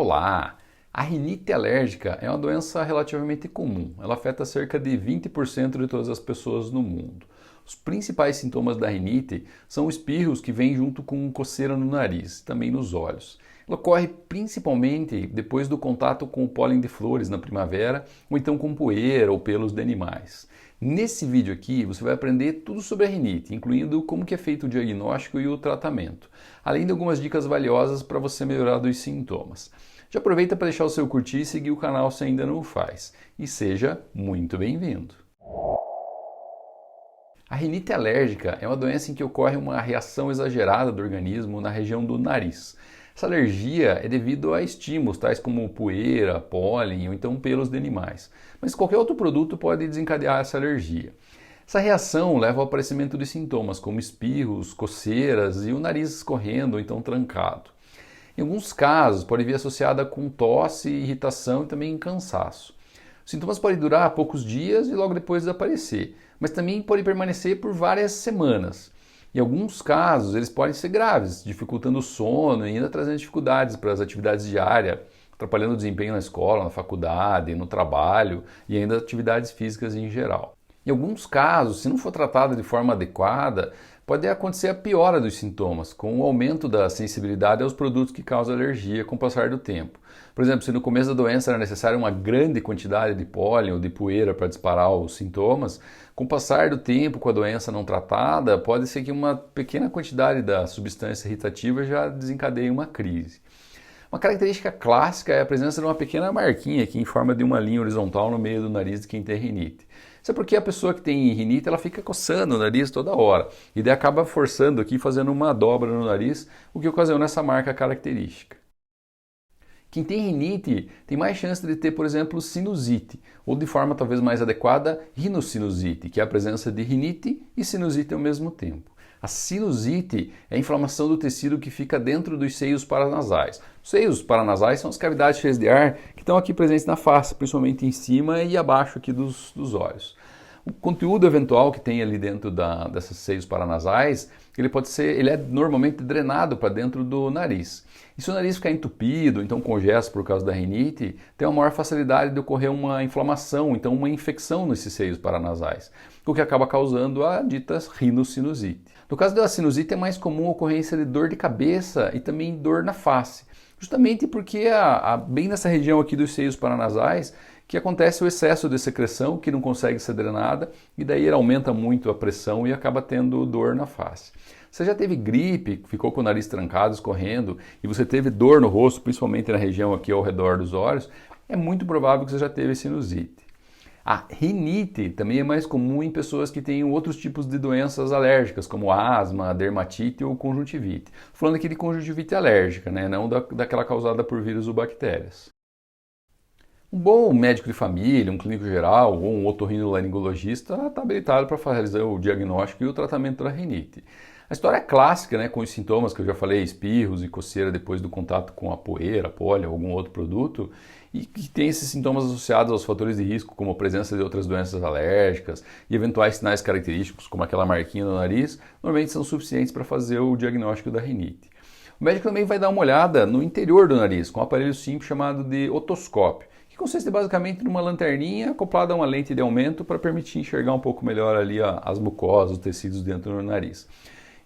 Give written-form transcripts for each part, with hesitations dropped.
Olá! A rinite alérgica é uma doença relativamente comum. Ela afeta cerca de 20% de todas as pessoas no mundo. Os principais sintomas da rinite são espirros que vêm junto com coceira no nariz e também nos olhos. Ela ocorre principalmente depois do contato com o pólen de flores na primavera ou então com poeira ou pelos de animais. Nesse vídeo aqui você vai aprender tudo sobre a rinite, incluindo como que é feito o diagnóstico e o tratamento, além de algumas dicas valiosas para você melhorar dos sintomas. Já aproveita para deixar o seu curtir e seguir o canal se ainda não o faz. E seja muito bem-vindo! A rinite alérgica é uma doença em que ocorre uma reação exagerada do organismo na região do nariz. Essa alergia é devido a estímulos, tais como poeira, pólen ou então pelos de animais. Mas qualquer outro produto pode desencadear essa alergia. Essa reação leva ao aparecimento de sintomas como espirros, coceiras e o nariz escorrendo ou então trancado. Em alguns casos, pode vir associada com tosse, irritação e também cansaço. Os sintomas podem durar poucos dias e logo depois desaparecer, mas também podem permanecer por várias semanas. Em alguns casos, eles podem ser graves, dificultando o sono e ainda trazendo dificuldades para as atividades diárias, atrapalhando o desempenho na escola, na faculdade, no trabalho e ainda atividades físicas em geral. Em alguns casos, se não for tratada de forma adequada, pode acontecer a piora dos sintomas, com o aumento da sensibilidade aos produtos que causam alergia com o passar do tempo. Por exemplo, se no começo da doença era necessária uma grande quantidade de pólen ou de poeira para disparar os sintomas, com o passar do tempo, com a doença não tratada, pode ser que uma pequena quantidade da substância irritativa já desencadeie uma crise. Uma característica clássica é a presença de uma pequena marquinha aqui em forma de uma linha horizontal no meio do nariz de quem tem rinite. Isso é porque a pessoa que tem rinite ela fica coçando o nariz toda hora e daí acaba forçando aqui, fazendo uma dobra no nariz, o que ocasiona essa marca característica. Quem tem rinite tem mais chance de ter, por exemplo, sinusite, ou de forma talvez mais adequada, rinocinusite, que é a presença de rinite e sinusite ao mesmo tempo. A sinusite é a inflamação do tecido que fica dentro dos seios paranasais. Os seios paranasais são as cavidades cheias de ar que estão aqui presentes na face, principalmente em cima e abaixo aqui dos olhos. O conteúdo eventual que tem ali dentro desses seios paranasais, ele é normalmente drenado para dentro do nariz. E se o nariz ficar entupido, então congesto por causa da rinite, tem uma maior facilidade de ocorrer uma inflamação, então uma infecção nesses seios paranasais, o que acaba causando a dita rinocinusite. No caso da sinusite é mais comum a ocorrência de dor de cabeça e também dor na face, justamente porque bem nessa região aqui dos seios paranasais que acontece o excesso de secreção que não consegue ser drenada e daí ele aumenta muito a pressão e acaba tendo dor na face. Você já teve gripe, ficou com o nariz trancado, escorrendo e você teve dor no rosto, principalmente na região aqui ao redor dos olhos, é muito provável que você já teve sinusite. A rinite também é mais comum em pessoas que têm outros tipos de doenças alérgicas, como asma, dermatite ou conjuntivite. Falando aqui de conjuntivite alérgica, né? Não daquela causada por vírus ou bactérias. Um bom médico de família, um clínico geral ou um otorrinolaringologista está habilitado para fazer o diagnóstico e o tratamento da rinite. A história é clássica, né, com os sintomas que eu já falei, espirros e coceira depois do contato com a poeira, pólen ou algum outro produto, e que tem esses sintomas associados aos fatores de risco, como a presença de outras doenças alérgicas e eventuais sinais característicos, como aquela marquinha no nariz, normalmente são suficientes para fazer o diagnóstico da rinite. O médico também vai dar uma olhada no interior do nariz, com um aparelho simples chamado de otoscópio, que consiste basicamente numa lanterninha acoplada a uma lente de aumento para permitir enxergar um pouco melhor ali as mucosas, os tecidos dentro do nariz.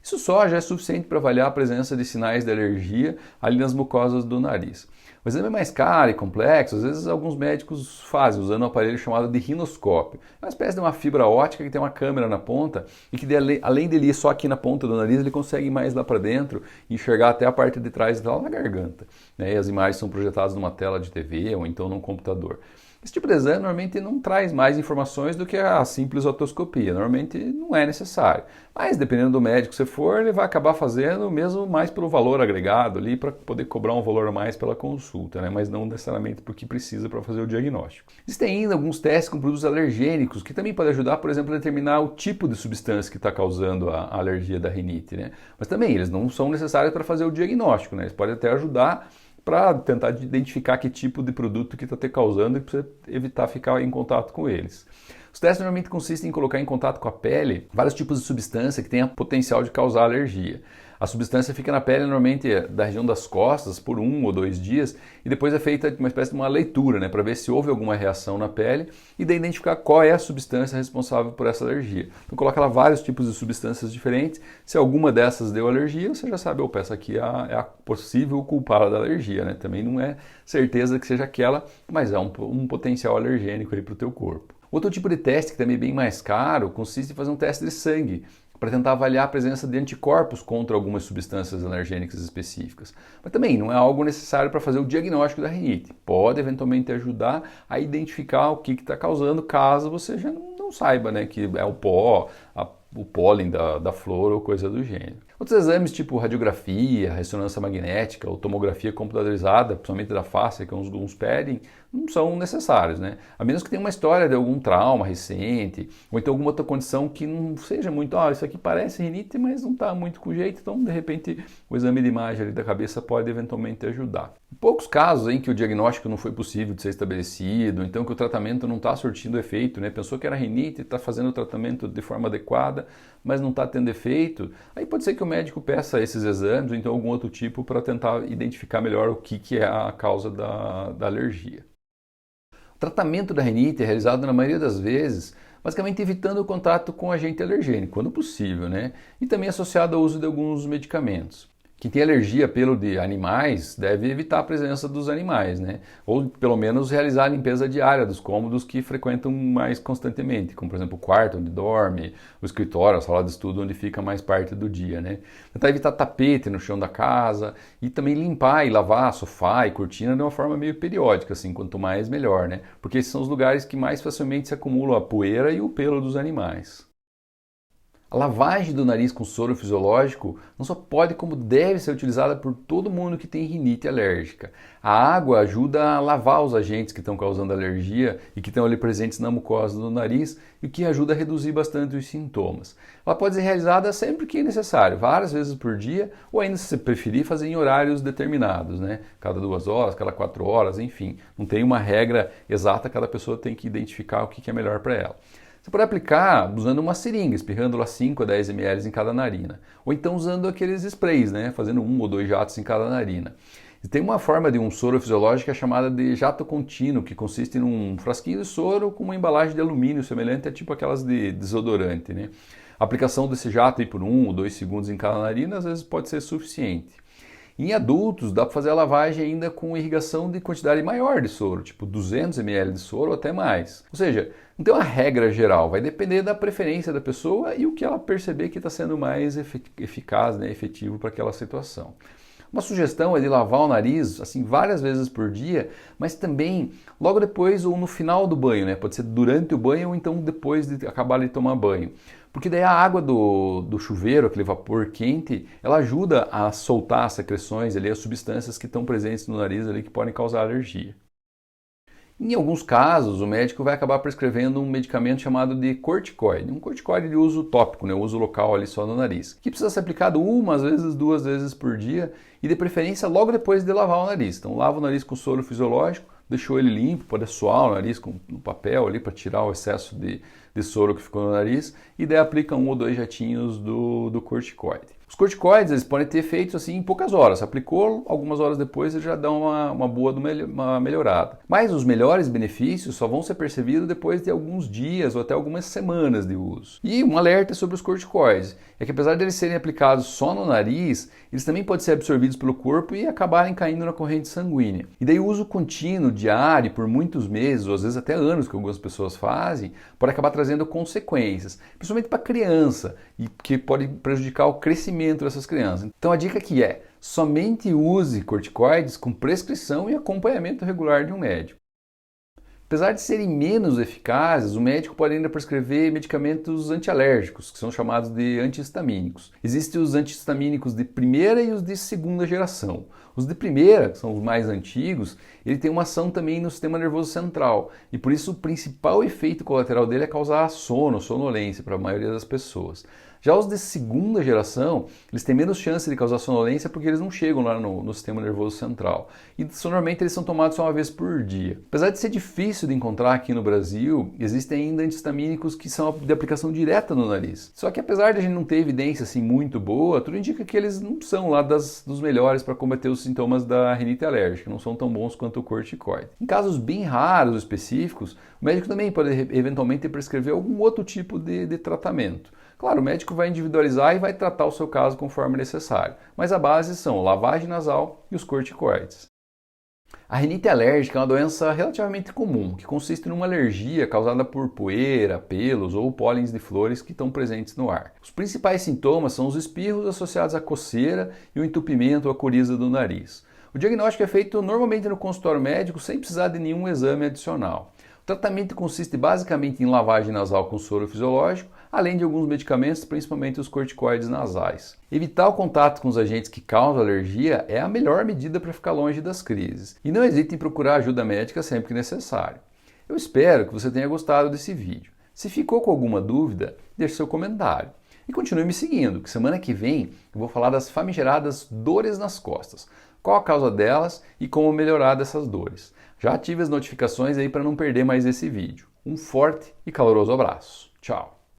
Isso só já é suficiente para avaliar a presença de sinais de alergia ali nas mucosas do nariz. O exame é mais caro e complexo, às vezes alguns médicos fazem usando um aparelho chamado de rinoscópio. É uma espécie de uma fibra ótica que tem uma câmera na ponta e que além dele ir só aqui na ponta do nariz, ele consegue ir mais lá para dentro e enxergar até a parte de trás lá na garganta. E as imagens são projetadas numa tela de TV ou então num computador. Esse tipo de exame normalmente não traz mais informações do que a simples otoscopia, normalmente não é necessário. Mas dependendo do médico que você for, ele vai acabar fazendo mesmo mais pelo valor agregado ali para poder cobrar um valor a mais pela consulta, né? Mas não necessariamente porque precisa para fazer o diagnóstico. Existem ainda alguns testes com produtos alergênicos que também podem ajudar, por exemplo, a determinar o tipo de substância que está causando a alergia da rinite, né? Mas também eles não são necessários para fazer o diagnóstico, né? Eles podem até ajudar para tentar identificar que tipo de produto que está te causando e para você evitar ficar em contato com eles. Os testes normalmente consistem em colocar em contato com a pele vários tipos de substância que têm potencial de causar alergia. A substância fica na pele normalmente da região das costas por 1 ou 2 dias e depois é feita uma espécie de uma leitura, né, para ver se houve alguma reação na pele e daí identificar qual é a substância responsável por essa alergia. Então coloca lá vários tipos de substâncias diferentes, se alguma dessas deu alergia, você já sabe, opa, essa aqui é a possível culpada da alergia, né? Também não é certeza que seja aquela, mas é um potencial alergênico aí para o teu corpo. Outro tipo de teste que também é bem mais caro consiste em fazer um teste de sangue, para tentar avaliar a presença de anticorpos contra algumas substâncias alergênicas específicas. Mas também não é algo necessário para fazer o diagnóstico da rinite. Pode eventualmente ajudar a identificar o que está causando, caso você já não saiba, né, que é o pó, o pólen da flor ou coisa do gênero. Outros exames tipo radiografia, ressonância magnética ou tomografia computadorizada, principalmente da face, que alguns pedem, não são necessários, né? A menos que tenha uma história de algum trauma recente, ou então alguma outra condição que não seja muito, isso aqui parece rinite, mas não está muito com jeito, então de repente o exame de imagem ali da cabeça pode eventualmente ajudar. Em poucos casos em que o diagnóstico não foi possível de ser estabelecido, então que o tratamento não está surtindo efeito, né? Pensou que era rinite, está fazendo o tratamento de forma adequada, mas não está tendo efeito, aí pode ser que o médico peça esses exames ou então algum outro tipo para tentar identificar melhor o que é a causa da alergia. O tratamento da rinite é realizado na maioria das vezes, basicamente evitando o contato com agente alergênico, quando possível, né? E também associado ao uso de alguns medicamentos. Quem tem alergia a pelo de animais deve evitar a presença dos animais, né? Ou pelo menos realizar a limpeza diária dos cômodos que frequentam mais constantemente, como por exemplo o quarto onde dorme, o escritório, a sala de estudo onde fica mais parte do dia, né? Tentar evitar tapete no chão da casa e também limpar e lavar sofá e cortina de uma forma meio periódica, assim, quanto mais melhor, né? Porque esses são os lugares que mais facilmente se acumulam a poeira e o pelo dos animais. A lavagem do nariz com soro fisiológico não só pode, como deve ser utilizada por todo mundo que tem rinite alérgica. A água ajuda a lavar os agentes que estão causando alergia e que estão ali presentes na mucosa do nariz, e o que ajuda a reduzir bastante os sintomas. Ela pode ser realizada sempre que é necessário, várias vezes por dia, ou ainda, se você preferir, fazer em horários determinados, né? Cada 2 horas, cada 4 horas, enfim. Não tem uma regra exata, cada pessoa tem que identificar o que é melhor para ela. Você pode aplicar usando uma seringa, espirrando lá 5 a 10 ml em cada narina. Ou então usando aqueles sprays, né? Fazendo 1 ou 2 jatos em cada narina. E tem uma forma de um soro fisiológico que é chamada de jato contínuo, que consiste num frasquinho de soro com uma embalagem de alumínio semelhante a tipo aquelas de desodorante, né? A aplicação desse jato aí por 1 ou 2 segundos em cada narina às vezes pode ser suficiente. Em adultos, dá para fazer a lavagem ainda com irrigação de quantidade maior de soro, tipo 200 ml de soro ou até mais. Ou seja, não tem uma regra geral, vai depender da preferência da pessoa e o que ela perceber que está sendo mais eficaz, né, efetivo para aquela situação. Uma sugestão é de lavar o nariz assim várias vezes por dia, mas também logo depois ou no final do banho, né? Pode ser durante o banho ou então depois de acabar de tomar banho. Porque daí a água do chuveiro, aquele vapor quente, ela ajuda a soltar as secreções ali, as substâncias que estão presentes no nariz ali que podem causar alergia. Em alguns casos, o médico vai acabar prescrevendo um medicamento chamado de corticoide, um corticoide de uso tópico, né, uso local ali só no nariz, que precisa ser aplicado 1 às vezes 2 vezes por dia e de preferência logo depois de lavar o nariz. Então lava o nariz com soro fisiológico, deixou ele limpo, pode assoar o nariz no papel ali para tirar o excesso de soro que ficou no nariz e daí aplica 1 ou 2 jatinhos do corticoide. Os corticoides eles podem ter efeitos assim em poucas horas. Aplicou, algumas horas depois ele já dá uma boa uma melhorada. Mas os melhores benefícios só vão ser percebidos depois de alguns dias ou até algumas semanas de uso. E um alerta sobre os corticoides é que apesar de eles serem aplicados só no nariz, eles também podem ser absorvidos pelo corpo e acabarem caindo na corrente sanguínea. E daí o uso contínuo, diário, por muitos meses ou às vezes até anos que algumas pessoas fazem, pode acabar trazendo consequências, principalmente para a criança, e que pode prejudicar o crescimento dessas crianças. Então a dica aqui é: somente use corticoides com prescrição e acompanhamento regular de um médico. Apesar de serem menos eficazes, o médico pode ainda prescrever medicamentos antialérgicos, que são chamados de antihistamínicos. Existem os antihistamínicos de primeira e os de segunda geração. Os de primeira, que são os mais antigos, ele tem uma ação também no sistema nervoso central, e por isso o principal efeito colateral dele é causar sono, sonolência para a maioria das pessoas. Já os de segunda geração, eles têm menos chance de causar sonolência porque eles não chegam lá no sistema nervoso central. E normalmente eles são tomados só uma vez por dia. Apesar de ser difícil de encontrar aqui no Brasil, existem ainda anti-histamínicos que são de aplicação direta no nariz. Só que apesar de a gente não ter evidência assim muito boa, tudo indica que eles não são lá dos melhores para combater os sintomas da rinite alérgica, não são tão bons quanto o corticoide. Em casos bem raros, específicos, o médico também pode eventualmente prescrever algum outro tipo de tratamento. Claro, o médico vai individualizar e vai tratar o seu caso conforme necessário, mas a base são lavagem nasal e os corticoides. A rinite alérgica é uma doença relativamente comum, que consiste numa alergia causada por poeira, pelos ou pólens de flores que estão presentes no ar. Os principais sintomas são os espirros associados à coceira e o entupimento ou a coriza do nariz. O diagnóstico é feito normalmente no consultório médico sem precisar de nenhum exame adicional. O tratamento consiste basicamente em lavagem nasal com soro fisiológico, além de alguns medicamentos, principalmente os corticoides nasais. Evitar o contato com os agentes que causam alergia é a melhor medida para ficar longe das crises. E não hesite em procurar ajuda médica sempre que necessário. Eu espero que você tenha gostado desse vídeo. Se ficou com alguma dúvida, deixe seu comentário. E continue me seguindo, que semana que vem eu vou falar das famigeradas dores nas costas. Qual a causa delas e como melhorar dessas dores. Já ative as notificações aí para não perder mais esse vídeo. Um forte e caloroso abraço. Tchau!